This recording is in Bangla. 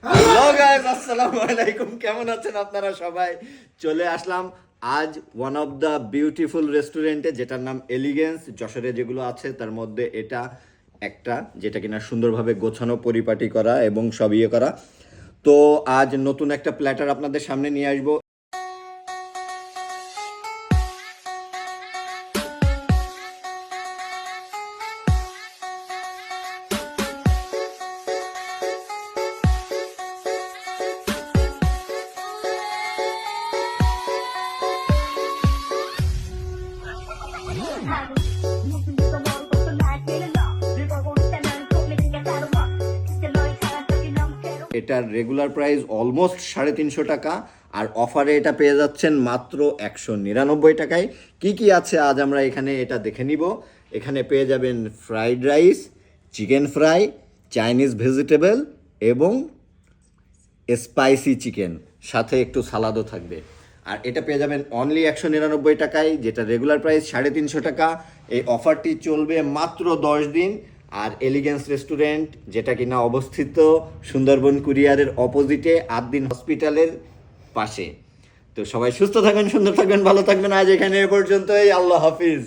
হ্যালো গাইস, আসসালামু আলাইকুম। কেমন আছেন আপনারা সবাই? চলে আসলাম আজ ওয়ান অফ দ্য বিউটিফুল রেস্টুরেন্টে, যেটার নাম এলিগেন্স। যশোরে যেগুলো আছে তার মধ্যে এটা একটা, যেটা কিনা সুন্দরভাবে গোছানো, পরিপাটি করা এবং সব ইয়ে করা। তো আজ নতুন একটা প্ল্যাটার আপনাদের সামনে নিয়ে আসবো। এটার রেগুলার প্রাইস অলমোস্ট 350 টাকা, আর অফারে এটা পেয়ে যাচ্ছেন মাত্র 199 টাকায়। কি কি আছে আজ আমরা এখানে এটা দেখে নিব। এখানে পেয়ে যাবেন fried rice, chicken fry, Chinese vegetable এবং স্পাইসি চিকেন, সাথে একটু সালাদও থাকবে। আর এটা পেয়ে যাবেন অনলি 199 টাকায়, যেটা রেগুলার প্রাইস 350 টাকা। এই অফারটি চলবে মাত্র 10 দিন। আর এলিগেন্স রেস্টুরেন্ট, যেটা কিনা অবস্থিত সুন্দরবন কুরিয়ারের অপোজিটে আদ্দিন হসপিটালের পাশে। তো সবাই সুস্থ থাকবেন, সুন্দর থাকবেন, ভালো থাকবেন। আজ এখানে এ পর্যন্তই। আল্লাহ হাফিজ।